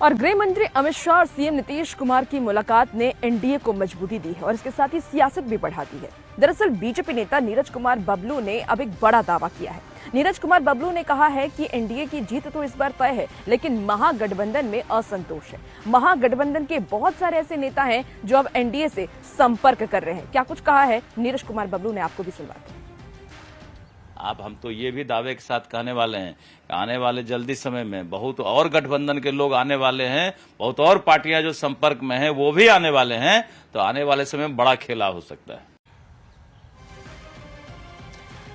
और गृह मंत्री अमित शाह और सीएम नीतीश कुमार की मुलाकात ने एनडीए को मजबूती दी है और इसके साथ ही सियासत भी बढ़ा दी है। दरअसल बीजेपी नेता नीरज कुमार बबलू ने अब एक बड़ा दावा किया है। नीरज कुमार बबलू ने कहा है कि एनडीए की जीत तो इस बार तय है, लेकिन महागठबंधन में असंतोष है। महागठबंधन के बहुत सारे ऐसे नेता हैं जो अब एनडीए से संपर्क कर रहे हैं। क्या कुछ कहा है नीरज कुमार बबलू ने, आपको भी सुनवाते हैं। अब हम तो ये भी दावे के साथ कहने वाले हैं कि आने वाले जल्दी समय में बहुत और गठबंधन के लोग आने वाले हैं, बहुत और पार्टियां जो संपर्क में हैं वो भी आने वाले हैं। तो आने वाले समय में बड़ा खेला हो सकता है।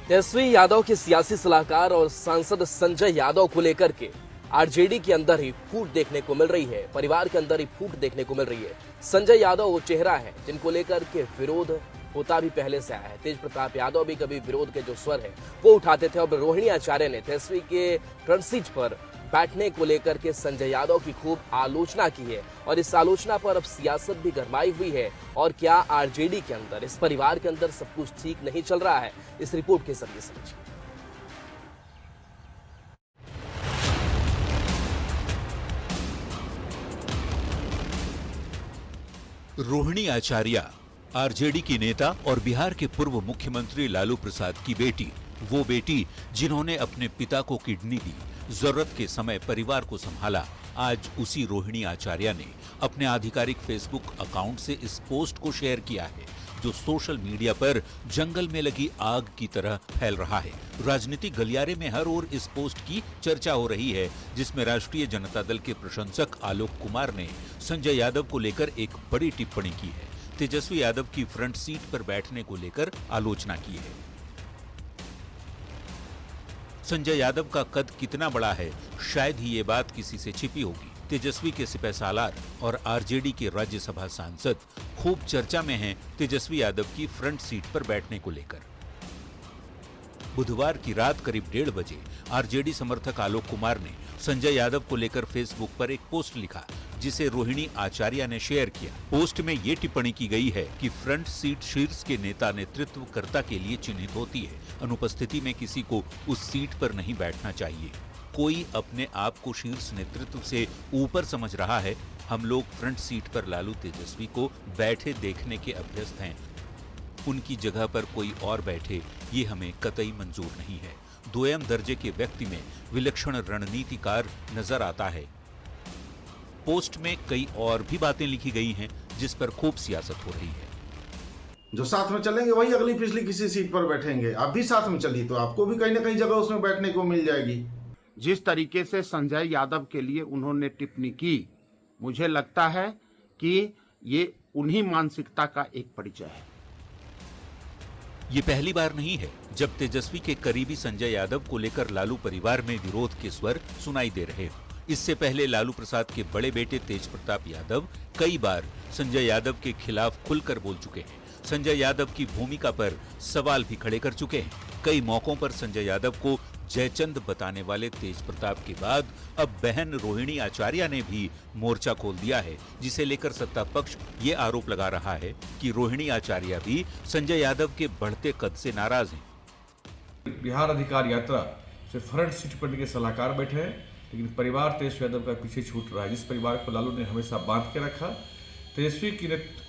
तेजस्वी यादव के सियासी सलाहकार और सांसद संजय यादव को लेकर के आरजेडी के अंदर ही फूट देखने को मिल रही है, परिवार के अंदर ही फूट देखने को मिल रही है। संजय यादव वो चेहरा है जिनको लेकर के विरोध होता भी पहले से आया है। तेज प्रताप यादव भी कभी विरोध के जो स्वर है वो उठाते थे। और रोहिणी आचार्य ने तेजस्वी के फ्रंट सीट पर बैठने को लेकर के संजय यादव की खूब आलोचना की है और इस आलोचना पर अब सियासत भी गरमाई हुई है। और क्या आरजेडी के अंदर, इस परिवार के अंदर सब कुछ ठीक नहीं चल रहा है? इस रिपोर्ट के जरिए समझिए। रोहिणी आचार्य आरजेडी की नेता और बिहार के पूर्व मुख्यमंत्री लालू प्रसाद की बेटी, वो बेटी जिन्होंने अपने पिता को किडनी दी, जरूरत के समय परिवार को संभाला। आज उसी रोहिणी आचार्य ने अपने आधिकारिक फेसबुक अकाउंट से इस पोस्ट को शेयर किया है जो सोशल मीडिया पर जंगल में लगी आग की तरह फैल रहा है। राजनीतिक गलियारे में हर ओर इस पोस्ट की चर्चा हो रही है, जिसमें राष्ट्रीय जनता दल के प्रशंसक आलोक कुमार ने संजय यादव को लेकर एक बड़ी टिप्पणी की है। तेजस्वी यादव की फ्रंट सीट पर बैठने को लेकर आलोचना की है। संजय यादव का कद कितना बड़ा है, शायद ही ये बात किसी से छिपी होगी। तेजस्वी के सिपहसालार और आरजेडी के राज्यसभा सांसद खूब चर्चा में हैं तेजस्वी यादव की फ्रंट सीट पर बैठने को लेकर। बुधवार की रात करीब 1:30 बजे आरजेडी समर्थक आलोक कुमार ने संजय यादव को लेकर फेसबुक पर एक पोस्ट लिखा, जिसे रोहिणी आचार्य ने शेयर किया। पोस्ट में ये टिप्पणी की गई है कि फ्रंट सीट शीर्ष के नेता नेतृत्वकर्ता के लिए चिन्हित होती है। अनुपस्थिति में किसी को उस सीट पर नहीं बैठना चाहिए। कोई अपने आप को शीर्ष नेतृत्व से ऊपर समझ रहा है। हम लोग फ्रंट सीट पर लालू तेजस्वी को बैठे देखने के अभ्यस्त हैं। उनकी जगह पर कोई और बैठे, ये हमें कतई मंजूर नहीं है। दोयम दर्जे के व्यक्ति में विलक्षण रणनीतिकार नजर आता है। पोस्ट में कई और भी बातें लिखी गई हैं जिस पर खूब सियासत हो रही है। जो साथ में चलेंगे वही अगली पिछली किसी सीट पर बैठेंगे। आप भी साथ में चलिए तो आपको भी कहीं ना कहीं जगह उसमें बैठने को मिल जाएगी। जिस तरीके से संजय यादव के लिए उन्होंने टिप्पणी की, मुझे लगता है कि ये उन्हीं मानसिकता का एक परिचय है। ये पहली बार नहीं है जब तेजस्वी के करीबी संजय यादव को लेकर लालू परिवार में विरोध के स्वर सुनाई दे रहे हो। इससे पहले लालू प्रसाद के बड़े बेटे तेज प्रताप यादव कई बार संजय यादव के खिलाफ खुलकर बोल चुके हैं। संजय यादव की भूमिका पर सवाल भी खड़े कर चुके हैं। कई मौकों पर संजय यादव को जयचंद बताने वाले तेज प्रताप के बाद अब बहन रोहिणी आचार्य ने भी मोर्चा खोल दिया है, जिसे लेकर सत्ता पक्ष ये आरोप लगा रहा है कि रोहिणी आचार्य भी संजय यादव के बढ़ते कद से नाराज हैं। बिहार अधिकार यात्रा से फ्रंट सीट पर के सलाहकार बैठे हैं, लेकिन परिवार तेजस्वी यादव का पीछे छूट रहा है। जिस परिवार को लालू ने हमेशा बांध के रखा, तेजस्वी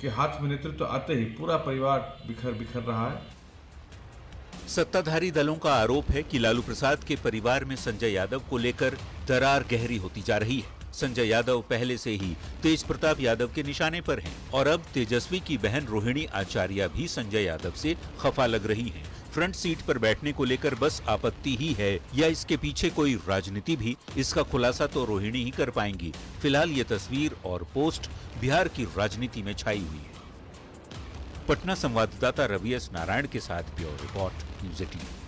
के हाथ में नेतृत्व आते ही पूरा परिवार बिखर रहा है। सत्ताधारी दलों का आरोप है कि लालू प्रसाद के परिवार में संजय यादव को लेकर दरार गहरी होती जा रही है। संजय यादव पहले से ही तेज प्रताप यादव के निशाने पर हैं और अब तेजस्वी की बहन रोहिणी आचार्य भी संजय यादव से खफा लग रही हैं। फ्रंट सीट पर बैठने को लेकर बस आपत्ति ही है या इसके पीछे कोई राजनीति भी, इसका खुलासा तो रोहिणी ही कर पाएंगी। फिलहाल ये तस्वीर और पोस्ट बिहार की राजनीति में छाई हुई है। पटना संवाददाता रवि एस नारायण के साथ ब्यूरो रिपोर्ट, न्यूज़ 18।